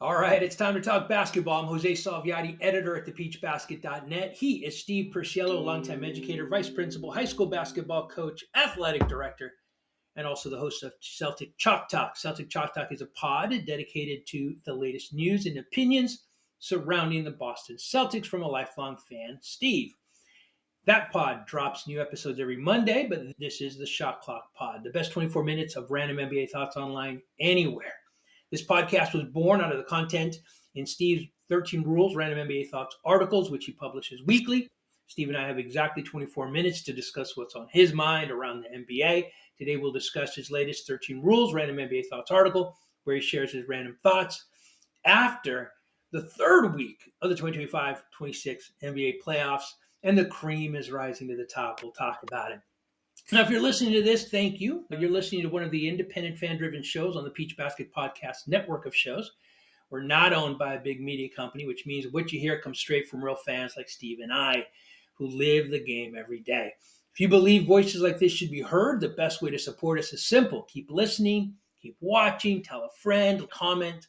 All right, it's time to talk basketball. I'm Jose Salviati, editor at thepeachbasket.net. He is Steve Purciello, longtime educator, vice principal, high school basketball coach, athletic director, and also the host of Celtic Chalk Talk. Celtic Chalk Talk is a pod dedicated to the latest news and opinions surrounding the Boston Celtics from a lifelong fan, Steve. That pod drops new episodes every Monday, but this is the Shot Clock Pod, the best 24 minutes of random NBA thoughts online anywhere. This podcast was born out of the content in Steve's 13 Rules Random NBA Thoughts articles, which he publishes weekly. Steve and I have exactly 24 minutes to discuss what's on his mind around the NBA. Today we'll discuss his latest 13 Rules Random NBA Thoughts article, where he shares his random thoughts after the third week of the 2025-26 NBA playoffs, and the cream is rising to the top. We'll talk about it. Now, if you're listening to this, thank you. You're listening to one of the independent fan-driven shows on the Peach Basket Podcast network of shows. We're not owned by a big media company, which means what you hear comes straight from real fans like Steve and I, who live the game every day. If you believe voices like this should be heard, the best way to support us is simple. Keep listening, keep watching, tell a friend, comment.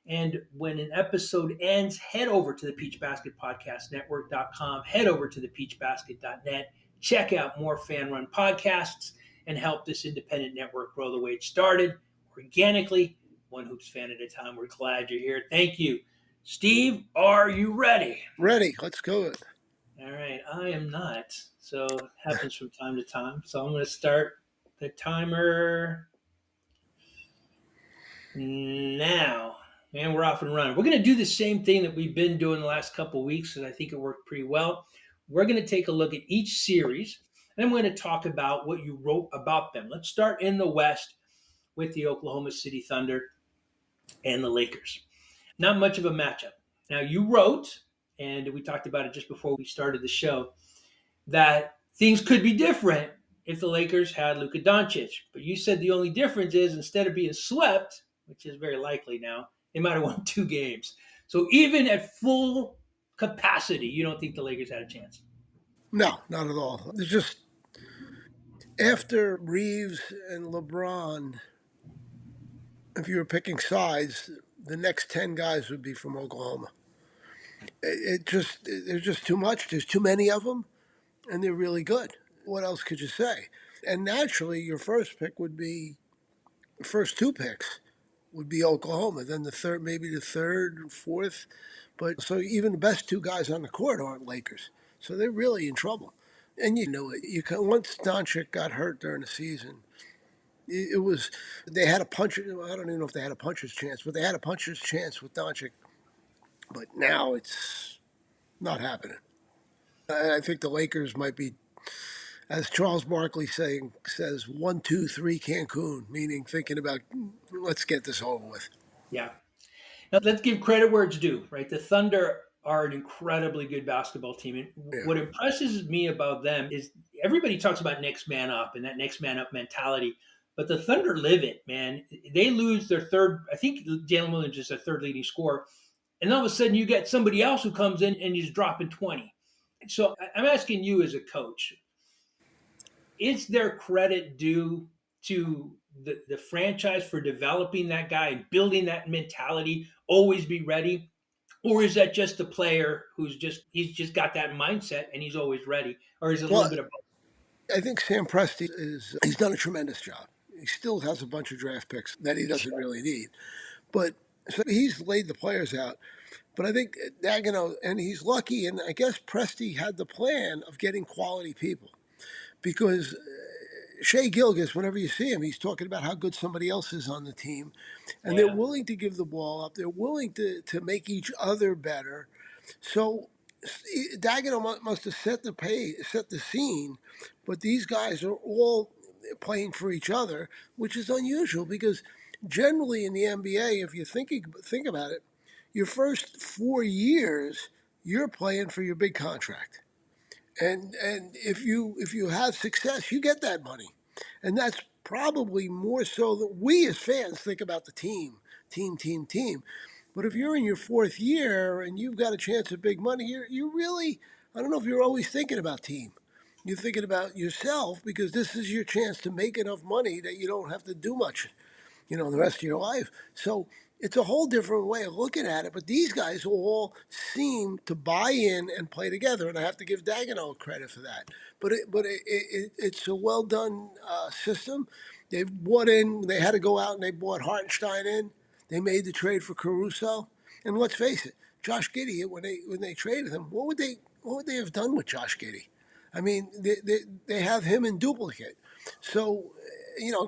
And when an episode ends, head over to the Peach Basket Podcast Network.com, head over to the peachbasket.net, check out more fan-run podcasts, and help this independent network grow the way it started, organically, one Hoops fan at a time. We're glad you're here. Thank you. Steve, are you ready? Ready. Let's go. All right. I am not. So it happens from time to time. So I'm going to start the timer now. And we're off and running. We're going to do the same thing that we've been doing the last couple of weeks, and I think it worked pretty well. We're going to take a look at each series, and I'm going to talk about what you wrote about them. Let's start in the West with the Oklahoma City Thunder and the Lakers. Not much of a matchup. Now, you wrote, and we talked about it just before we started the show, that things could be different if the Lakers had Luka Doncic. But you said the only difference is instead of being swept, which is very likely now, they might have won 2 games. So even at full capacity, you don't think the Lakers had a chance? No, not at all. It's just after Reeves and LeBron, if you were picking sides, the next 10 guys would be from Oklahoma. There's just too much. There's too many of them, and they're really good. What else could you say? And naturally, your first pick would be, the first 2 picks would be Oklahoma. Then the third, maybe the third and fourth. But so even the best 2 guys on the court aren't Lakers. So they're really in trouble. And you know it. Once Doncic got hurt during the season, it was they had a puncher. I don't even know if they had a puncher's chance, but they had a puncher's chance with Doncic. But now it's not happening. I think the Lakers might be, as Charles Barkley says, 1, 2, 3 Cancun, meaning thinking about let's get this over with. Yeah. Now let's give credit where it's due, right? The Thunder are an incredibly good basketball team. And Yeah. what impresses me about them is everybody talks about next man up and that next man up mentality. But the Thunder live it, man. They lose their third, I think Jalen Williams is their third leading scorer. And all of a sudden you get somebody else who comes in and he's dropping 20. So I'm asking you as a coach, is there credit due to the franchise for developing that guy and building that mentality, always be ready? Or is that just the player he's just got that mindset and he's always ready? Or is it a Well, little bit of both? I think Sam Presti he's done a tremendous job. He still has a bunch of draft picks that he doesn't really need. But so he's laid the players out. But I think Dagenham, and he's lucky, and I guess Presti had the plan of getting quality people. Because Shai Gilgeous, whenever you see him, he's talking about how good somebody else is on the team. And they're willing to give the ball up. They're willing to make each other better. So Dagenham must have set the scene, but these guys are all playing for each other, which is unusual because generally in the NBA, if you think about it, your first 4 years you're playing for your big contract, and if you have success, you get that money, and that's probably more so that we as fans think about the team. But if you're in your 4th year and you've got a chance at big money, you really, I don't know if you're always thinking about team. You're thinking about yourself because this is your chance to make enough money that you don't have to do much, the rest of your life. So It's a whole different way of looking at it. But these guys all seem to buy in and play together, and I have to give Dagenham credit for that. It's a well done system. They bought in. They had to go out and they bought Hartenstein in. They made the trade for Caruso, and let's face it, Josh Giddey when they traded him, what would they have done with Josh Giddey? I mean, they have him in duplicate. So,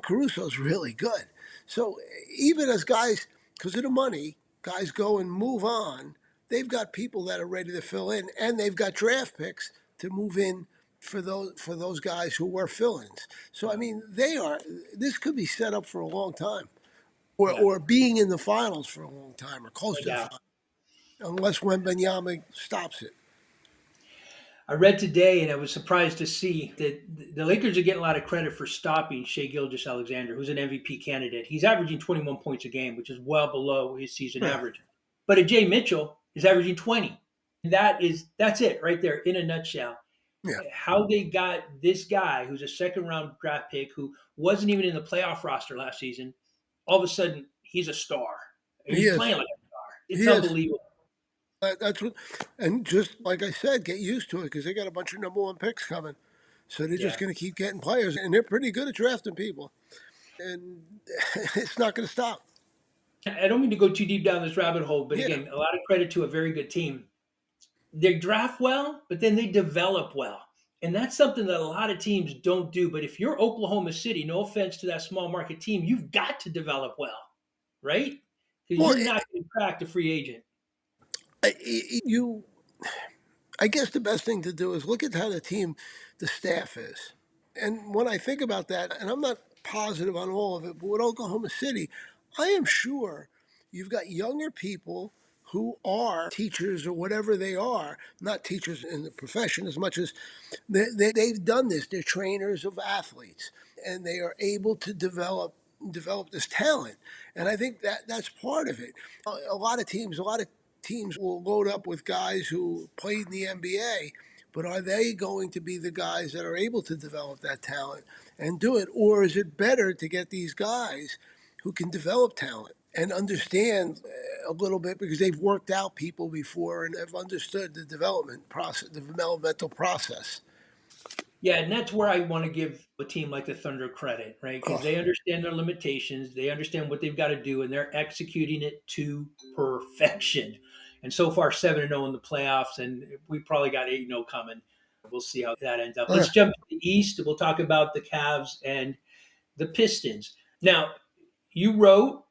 Caruso's really good. So even as guys, because of the money, guys go and move on, they've got people that are ready to fill in, and they've got draft picks to move in for those guys who were fill-ins. So I mean, they are. This could be set up for a long time, Yeah, or being in the finals for a long time, or close no to the doubt. finals, unless Wembanyama stops it. I read today, and I was surprised to see that the Lakers are getting a lot of credit for stopping Shai Gilgeous-Alexander, who's an MVP candidate. He's averaging 21 points a game, which is well below his season Yeah, average. But Jay Mitchell is averaging 20. That's it right there in a nutshell. yeah, How they got this guy who's a second round draft pick who wasn't even in the playoff roster last season, all of a sudden he's a star. he He's is. playing like a star. It's He is. unbelievable. That's what, and just like I said, get used to it because they got a bunch of number one picks coming. So they're just Yeah. going to keep getting players, and they're pretty good at drafting people, and it's not going to stop. I don't mean to go too deep down this rabbit hole, but Yeah. again, a lot of credit to a very good team. They draft well, but then they develop well. And that's something that a lot of teams don't do. But if you're Oklahoma City, no offense to that small market team, you've got to develop well, right? Because Well, you're not going to crack the free agent. you. I guess the best thing to do is look at how the staff is. And when I think about that, and I'm not positive on all of it, but with Oklahoma City, I am sure you've got younger people who are teachers or whatever they are, not teachers in the profession as much as they've done this. They're trainers of athletes, and they are able to develop this talent. And I think that's part of it. A lot of teams will load up with guys who played in the NBA, but are they going to be the guys that are able to develop that talent and do it? Or is it better to get these guys who can develop talent and understand a little bit because they've worked out people before and have understood the development process, the developmental process? Yeah, and that's where I want to give a team like the Thunder credit, right? Because they Oh, understand their limitations, they understand what they've got to do, and they're executing it to perfection. And so far, 7-0 in the playoffs, and we probably got 8-0 coming. We'll see how that ends up. yeah. Let's jump to the East. We'll talk about the Cavs and the Pistons. Now, you wrote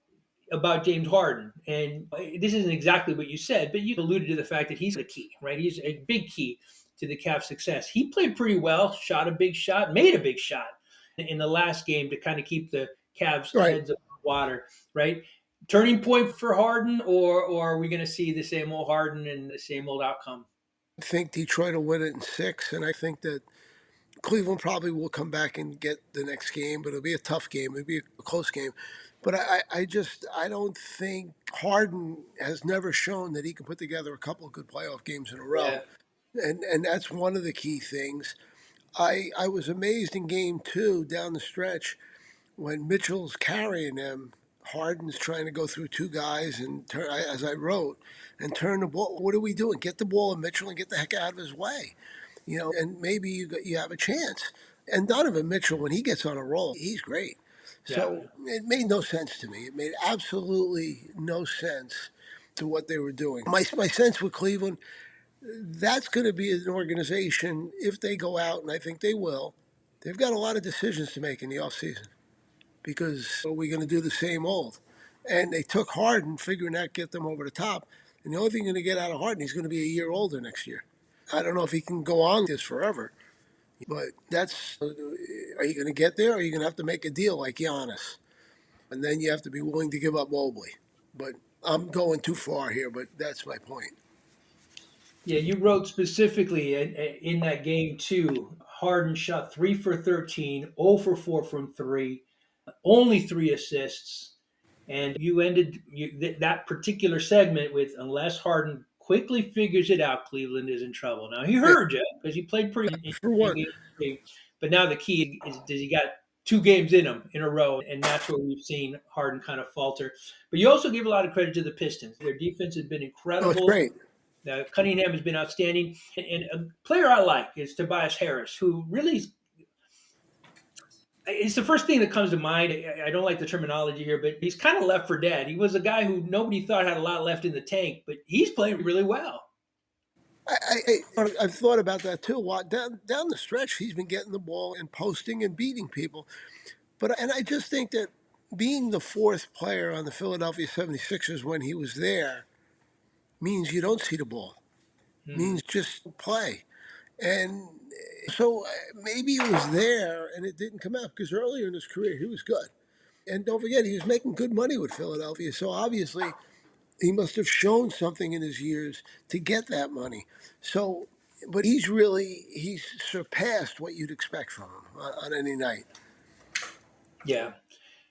about James Harden, and this isn't exactly what you said, but you alluded to the fact that he's the key, right? He's a big key to the Cavs' success. He played pretty well, shot a big shot, made a big shot in the last game to kind of keep the Cavs' Right. heads above water, right? Turning point for Harden, or are we going to see the same old Harden and the same old outcome? I think Detroit will win it in six, and I think that Cleveland probably will come back and get the next game, but it'll be a tough game. It'll be a close game. But I don't think Harden has never shown that he can put together a couple of good playoff games in a row, Yeah, and that's one of the key things. I was amazed in game two down the stretch when Mitchell's carrying them. Harden's trying to go through two guys and turn, as I wrote, and turn the ball. What are we doing? Get the ball to Mitchell and get the heck out of his way, and maybe you have a chance. And Donovan Mitchell, when he gets on a roll, he's great. yeah. So it made no sense to me. It made absolutely no sense to what they were doing. My sense with Cleveland, that's going to be an organization, if they go out, and I think they will, they've got a lot of decisions to make in the offseason because are we going to do the same old? And they took Harden, figuring that get them over the top. And the only thing going to get out of Harden, he's going to be a year older next year. I don't know if he can go on this forever. But are you going to get there? Or are you going to have to make a deal like Giannis? And then you have to be willing to give up Mobley. But I'm going too far here, but that's my point. Yeah, you wrote specifically in that game too. Harden shot 3 for 13, 0 for 4 from three, only 3 assists, and you ended that particular segment with "Unless Harden quickly figures it out, Cleveland is in trouble." Now he Yeah, heard you because he played pretty in, for in one. game three, but now the key is: does he got 2 games in them in a row, and that's where we've seen Harden kind of falter. But you also give a lot of credit to the Pistons. Their defense has been Oh, it's incredible. great. Cunningham has been outstanding. And a player I like is Tobias Harris, who really it's the first thing that comes to mind. I don't like the terminology here, but he's kind of left for dead. He was a guy who nobody thought had a lot left in the tank, but he's playing really well. I've thought about that too. Down the stretch, he's been getting the ball and posting and beating people. And I just think that being the fourth player on the Philadelphia 76ers when he was there means you don't see the ball. Hmm. Means just play. And so maybe it was there and it didn't come out because earlier in his career he was good. And don't forget, he was making good money with Philadelphia. So obviously, he must have shown something in his years to get that money. So, but he's surpassed what you'd expect from him on any night. Yeah.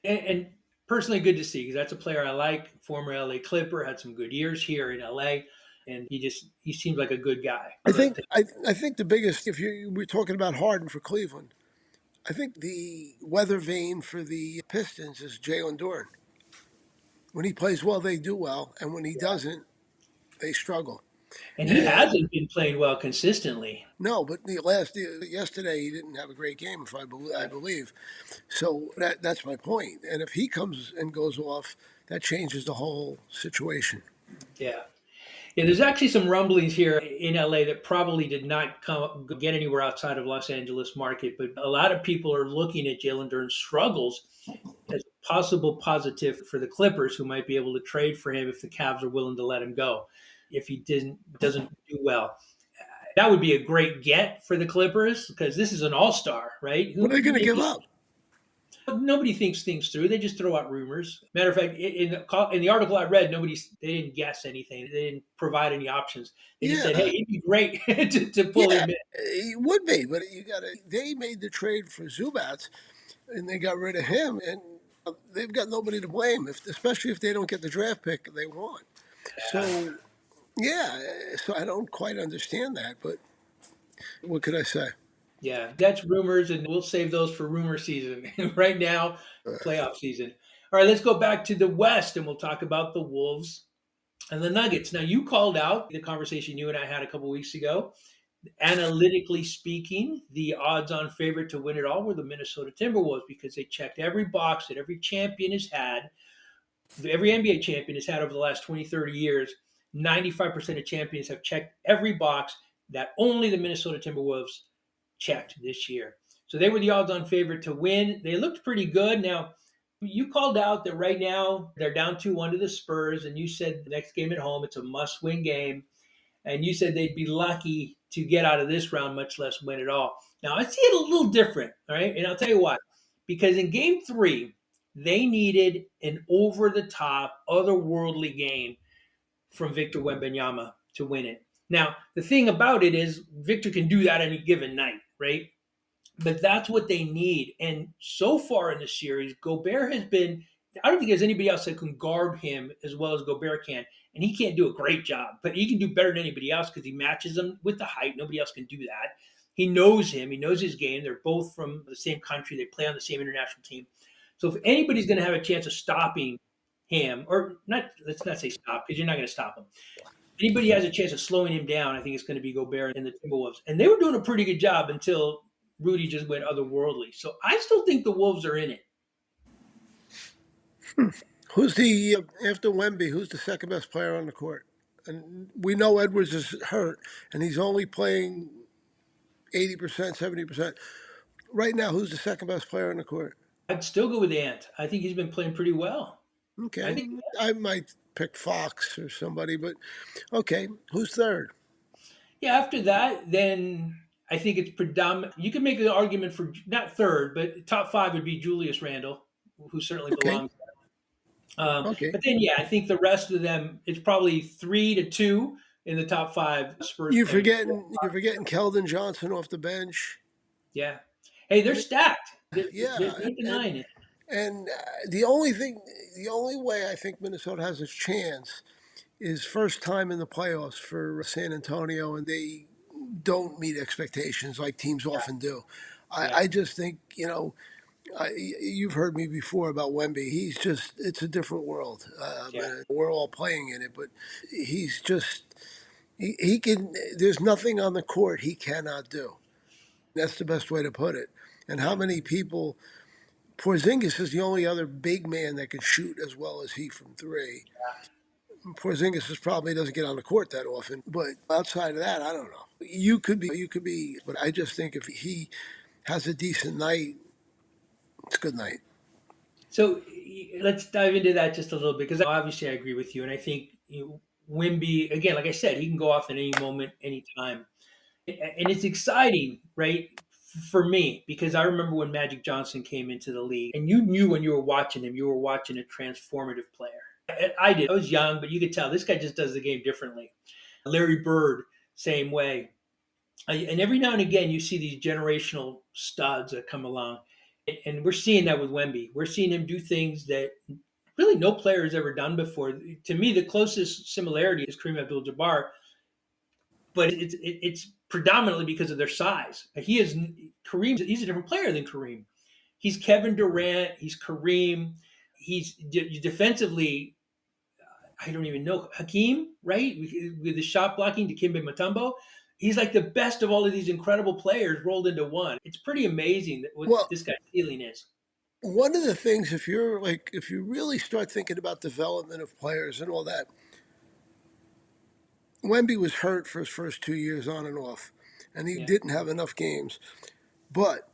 And personally, good to see because that's a player I like. Former LA Clipper, had some good years here in LA, and he seems like a good guy. I think the biggest, if you we're talking about Harden for Cleveland, I think the weather vane for the Pistons is Jalen Duren. When he plays well, they do well, and when he doesn't, they struggle. And he And hasn't been playing well consistently. no, but yesterday he didn't have a great game, if I believe. So that's my point. And if he comes and goes off, that changes the whole situation. Yeah. Yeah, there's actually some rumblings here in LA that probably did not get anywhere outside of Los Angeles market, but a lot of people are looking at Jalen Duren's struggles as a possible positive for the Clippers, who might be able to trade for him if the Cavs are willing to let him go. If he doesn't do well, that would be a great get for the Clippers because this is an all-star, right? What are they going to give up? Nobody thinks things through. They just throw out rumors. Matter of fact, in the article I read, they didn't guess anything. They didn't provide any options. They just said, "Hey, Yeah, it'd be great to pull yeah, him in." it would be. But you got to. They made the trade for Zubats, and they got rid of him, and they've got nobody to blame, especially if they don't get the draft pick they want. So yeah, so I don't quite understand that, but what could I say? Yeah, that's rumors, and we'll save those for rumor season. Right now, playoff season. All right, let's go back to the West, and we'll talk about the Wolves and the Nuggets. Now, you called out the conversation you and I had a couple weeks ago. Analytically speaking, the odds-on favorite to win it all were the Minnesota Timberwolves because they checked every box that every champion has had, every NBA champion has had over the last 20, 30 years. 95% of champions have checked every box that only the Minnesota Timberwolves checked this year. So they were the odds on favorite to win. They looked pretty good. Now, you called out that right now they're down 2-1 to the Spurs, and you said the next game at home, it's a must win game. And you said they'd be lucky to get out of this round, much less win it all. Now, I see it a little different, all right? And I'll tell you why. Because in game 3, they needed an over the top, otherworldly game from Victor Wembanyama to win it. Now, the thing about it is Victor can do that any given night, right? But that's what they need. And so far in the series, Gobert has been, I don't think there's anybody else that can guard him as well as Gobert can. And he can't do a great job, but he can do better than anybody else because he matches him with the height. Nobody else can do that. He knows him. He knows his game. They're both from the same country. They play on the same international team. So if anybody's going to have a chance of stopping him, or not, let's not say stop because you're not going to stop him. Anybody has a chance of slowing him down, I think it's going to be Gobert and the Timberwolves. And they were doing a pretty good job until Rudy just went otherworldly. So I still think the Wolves are in it. Who's the after Wemby? Who's the second best player on the court? And we know Edwards is hurt, and he's only playing 80%, 70%. Right now, who's the second best player on the court? I'd still go with Ant. I think he's been playing pretty well. I Okay, think, I might pick Fox or somebody, but okay, who's third? yeah, after that, then I think it's predominant. You can make an argument for not third, but top 5 would be Julius Randle, who certainly Okay, belongs. okay. But then, yeah, I think the rest of them, it's probably 3-2 in the top 5 Spurs players. You're forgetting Keldon Johnson off the bench. Yeah. Hey, I they're mean, stacked. yeah, There's no denying it. and the only way I think Minnesota has a chance is first time in the playoffs for San Antonio, and they don't meet expectations like teams often do. Yeah. I just think You've heard me before about Wemby. It's a different world. Yeah. We're all playing in it, but he's just, he can, there's nothing on the court he cannot do. That's the best way to put it. And how Yeah. many people, Porzingis is the only other big man that can shoot as well as he from three. Porzingis is probably doesn't get on the court that often, but outside of that, I don't know. You could be, but I just think if he has a decent night, it's a good night. So let's dive into that just a little bit because obviously I agree with you, and I think Wimby again, like I said, he can go off at any moment, any time, and it's exciting, right? For me, because I remember when Magic Johnson came into the league, and you knew when you were watching him, you were watching a transformative player. I did. I was young, but you could tell this guy just does the game differently. Larry Bird, same way. And every now and again, you see these generational studs that come along, and we're seeing that with Wemby. We're seeing him do things that really no player has ever done before. To me, the closest similarity is Kareem Abdul-Jabbar, but it's predominantly because of their size. He is Kareem. He's a different player than Kareem. He's Kevin Durant. He's Kareem. He's defensively. I don't even know Hakeem, right? With the shot blocking, Dikembe Mutombo. He's like the best of all of these incredible players rolled into one. It's pretty amazing that what Well, this guy's ceiling is. one of the things, if you really start thinking about development of players and all that, Wemby was hurt for his first 2 years on and off, and he Yeah. didn't have enough games. But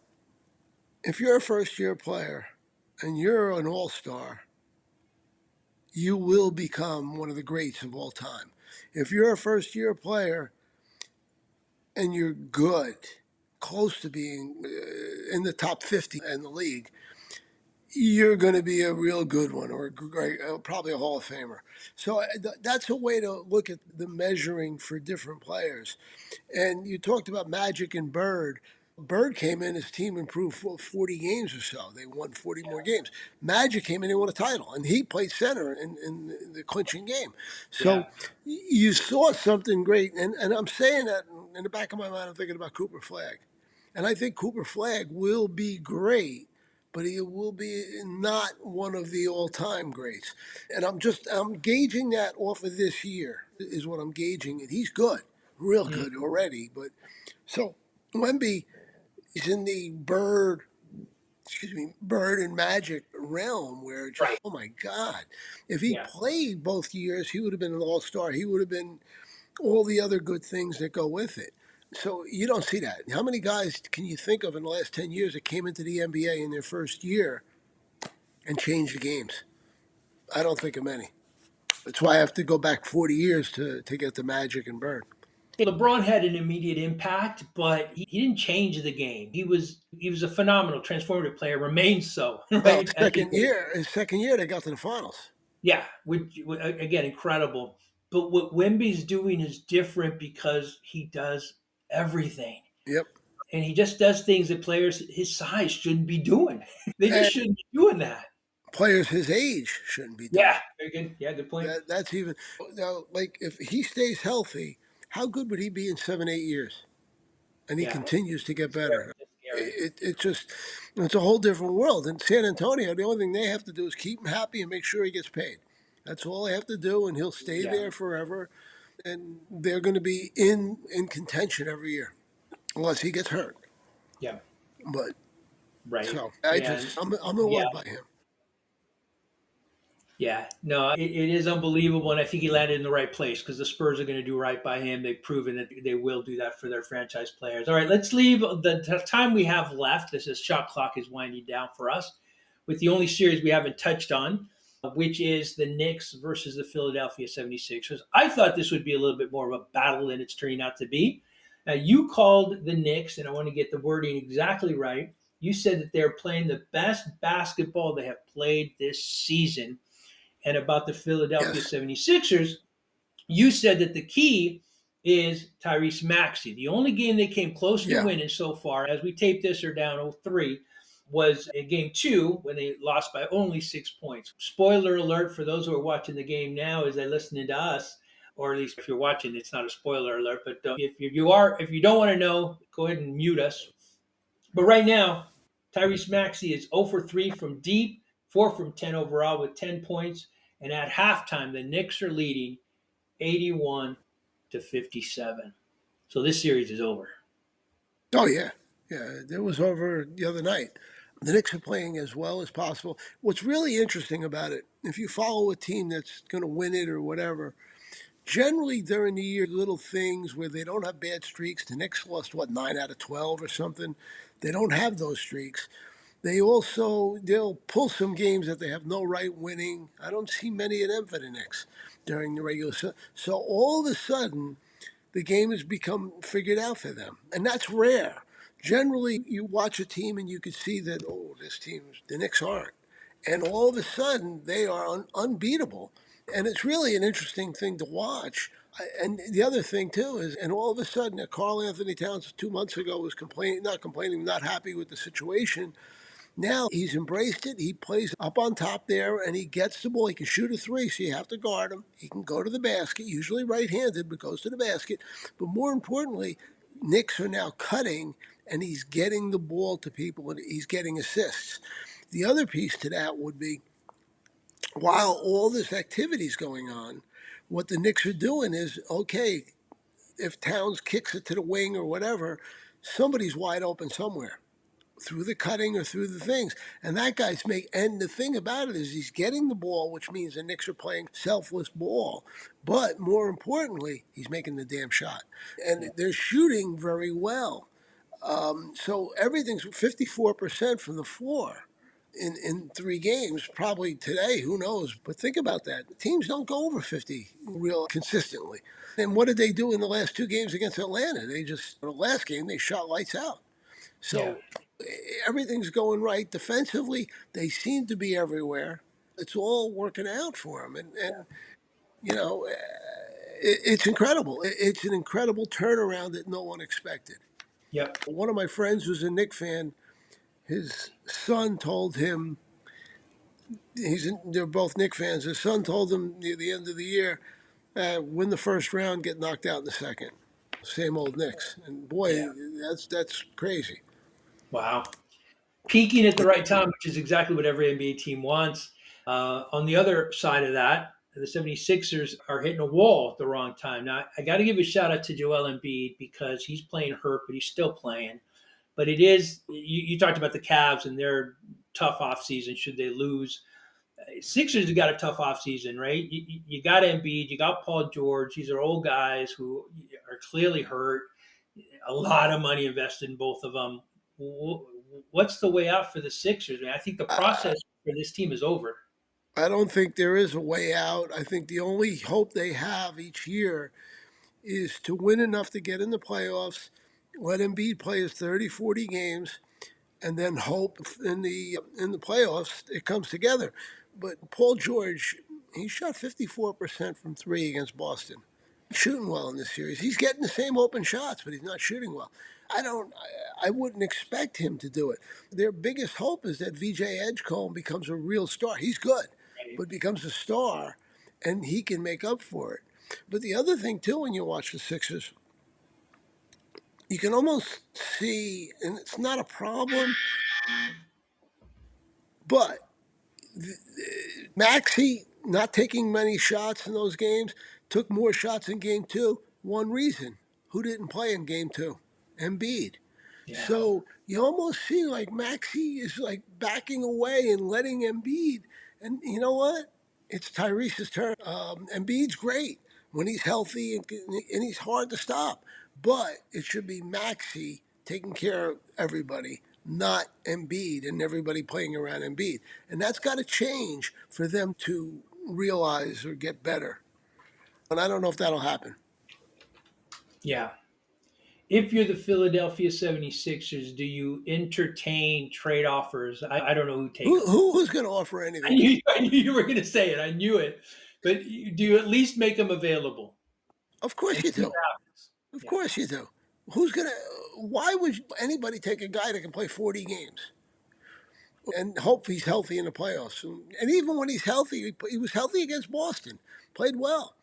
if you're a first year player and you're an all star, you will become one of the greats of all time. If you're a first year player and you're good, close to being in the top 50 in the league, you're going to be a real good one or a great, probably a Hall of Famer. So that's a way to look at the measuring for different players. And you talked about Magic and Bird. Bird came in, his team improved 40 games or so. They won 40 more games. Magic came in, he won a title, and he played center in the clinching game. Yeah. So you saw something great. And I'm saying that in the back of my mind, I'm thinking about Cooper Flagg. And I think Cooper Flagg will be great, but he will be not one of the all-time greats. And I'm gauging that off of this year is what I'm gauging. And he's good, real Mm. good already. But so Wemby is in the Bird and Magic realm where it's just, Right. oh my God. If he Yeah. played both years, he would have been an all star. He would have been all the other good things that go with it. So you don't see that. How many guys can you think of in the last 10 years that came into the NBA in their first year and changed the games? I don't think of many. That's why I have to go back 40 years to get the Magic and Bird. LeBron had an immediate impact, but he didn't change the game. He was a phenomenal transformative player, remains so, Well, right? As he did. his second year, they got to the finals. Yeah, which again incredible. But what Wemby's doing is different because he does everything. Yep. And he just does things that players his size shouldn't be doing. They just And shouldn't be doing that. players his age shouldn't be Yeah, doing. very good. Yeah, good point. That's even now. Like if he stays healthy, how good would he be in 7 8 years? And he Yeah, continues to get scary. better. It's scary. It just it's a whole different world. In San Antonio, the only thing they have to do is keep him happy and make sure he gets paid. That's all they have to do, and he'll stay Yeah, there forever. And they're going to be in contention every year, unless he gets hurt. yeah, But right. so Yeah, I'm in yeah, love by him. yeah. No, it is unbelievable, and I think he landed in the right place because the Spurs are going to do right by him. They've proven that they will do that for their franchise players. All right, let's leave the time we have left. This is shot clock is winding down for us with the only series we haven't touched on, which is the Knicks versus the Philadelphia 76ers. I thought this would be a little bit more of a battle than it's turning out to be. You called the Knicks, and I want to get the wording exactly right. You said that they're playing the best basketball they have played this season. And about the Philadelphia Yes. 76ers, you said that the key is Tyrese Maxey. The only game they came close to Yeah. winning so far, as we tape this, are down 0-3, was in game two when they lost by only 6 points. Spoiler alert for those who are watching the game now as they're listening to us, or at least if you're watching, it's not a spoiler alert. But if you don't want to know, go ahead and mute us. But right now, Tyrese Maxey is 0 for 3 from deep, 4 from 10 overall with 10 points. And at halftime, the Knicks are leading 81 to 57. So this series is over. Oh yeah, yeah. It was over the other night. The Knicks are playing as well as possible. What's really interesting about it, if you follow a team that's going to win it or whatever, generally during the year, little things where they don't have bad streaks. The Knicks lost what 9 out of 12 or something. They don't have those streaks. They'll pull some games that they have no right winning. I don't see many of them for the Knicks during the regular season. So all of a sudden, the game has become figured out for them, and that's rare. Generally, you watch a team and you can see that this team, the Knicks aren't, and all of a sudden they are unbeatable, and it's really an interesting thing to watch. And the other thing too is, and all of a sudden, Karl-Anthony Towns 2 months ago was complaining, not happy with the situation. Now he's embraced it. He plays up on top there and he gets the ball. He can shoot a three, so you have to guard him. He can go to the basket, usually right handed, but goes to the basket. But more importantly, Knicks are now cutting and he's getting the ball to people and he's getting assists. The other piece to that would be while all this activity is going on, what the Knicks are doing is okay, if Towns kicks it to the wing or whatever, somebody's wide open somewhere through the cutting or through the things. And that guy's and the thing about it is he's getting the ball, which means the Knicks are playing selfless ball. But more importantly, he's making the damn shot. And they're shooting very well. So everything's 54% from the floor in 3 games. Probably today, who knows? But think about that. Teams don't go over 50 real consistently. And what did they do in the last 2 games against Atlanta? The last game, they shot lights out. Yeah. So everything's going right. Defensively, they seem to be everywhere. It's all working out for them. And you know, it's incredible. It's an incredible turnaround that no one expected. Yep. One of my friends who's a Knicks fan, his son told him, they're both Knicks fans. His son told him near the end of the year, win the first round, get knocked out in the second. Same old Knicks. And boy, Yeah. that's crazy. Wow. Peaking at the right time, which is exactly what every NBA team wants. On the other side of that, the 76ers are hitting a wall at the wrong time. Now, I got to give a shout out to Joel Embiid because he's playing hurt, but he's still playing. But it is, you talked about the Cavs and their tough offseason should they lose. Sixers have got a tough offseason, right? You got Embiid, you got Paul George. These are old guys who are clearly hurt. A lot of money invested in both of them. What's the way out for the Sixers? I mean, I think the process for this team is over. I don't think there is a way out. I think the only hope they have each year is to win enough to get in the playoffs, let Embiid play his 30, 40 games, and then hope in the playoffs it comes together. But Paul George, he shot 54% from three against Boston. Shooting well in this series. He's getting the same open shots, but he's not shooting well. I wouldn't expect him to do it. Their biggest hope is that VJ Edgecombe becomes a real star. He's good, but becomes a star, and he can make up for it. But the other thing too, when you watch the Sixers, you can almost see, and it's not a problem, but Maxey not taking many shots in those games, took more shots in game 2. One reason: who didn't play in game 2? Embiid. Yeah. So you almost see like Maxey is like backing away and letting Embiid. And you know what? It's Tyrese's turn. Embiid's great when he's healthy and he's hard to stop. But it should be Maxey taking care of everybody, not Embiid and everybody playing around Embiid. And that's got to change for them to realize or get better. And I don't know if that'll happen. Yeah. If you're the Philadelphia 76ers, do you entertain trade offers? I don't know who take them. Who's going to offer I anything? knew, I knew you were going to say it. I knew it. But do you at least make them available Of course and you see what do. happens? Of Yeah. course you do. Who's gonna? Why would anybody take a guy that can play 40 games and hope he's healthy in the playoffs? And even when he's healthy, he was healthy against Boston, played well.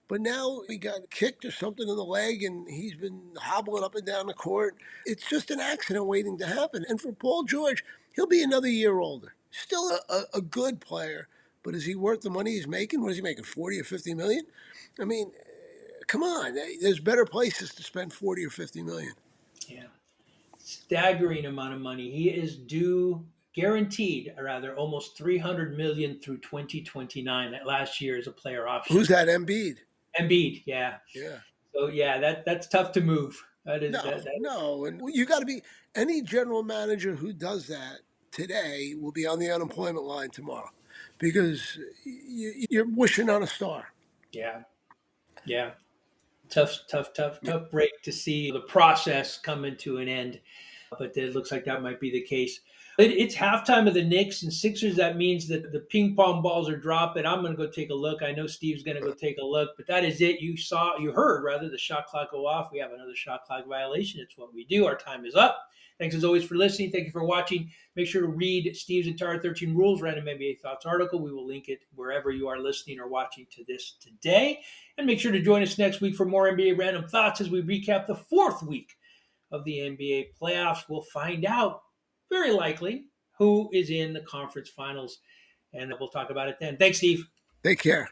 But now he got kicked or something in the leg, and he's been hobbling up and down the court. It's just an accident waiting to happen. And for Paul George, he'll be another year older. Still a good player, but is he worth the money he's making? What is he making, 40 or 50 million? I mean, come on. There's better places to spend 40 or 50 million. Yeah. Staggering amount of money. He is due, guaranteed, or rather, almost 300 million through 2029. That last year is a player option. Who's that, Embiid? Embiid, yeah. Yeah. So yeah, that's tough to move. That is No, that no. And you got to be, any general manager who does that today will be on the unemployment line tomorrow because you're wishing on a star. yeah, yeah. Tough break to see the process coming to an end. But it looks like that might be the case. It's halftime of the Knicks and Sixers. That means that the ping pong balls are dropping. I'm going to go take a look. I know Steve's going to go take a look, but that is it. You heard rather, the shot clock go off. We have another shot clock violation. It's what we do. Our time is up. Thanks as always for listening. Thank you for watching. Make sure to read Steve's entire 13 Rules Random NBA Thoughts article. We will link it wherever you are listening or watching to this today. And make sure to join us next week for more NBA Random Thoughts as we recap the fourth week of the NBA playoffs. We'll find out, very likely, who is in the conference finals, and we'll talk about it then. Thanks, Steve. Take care.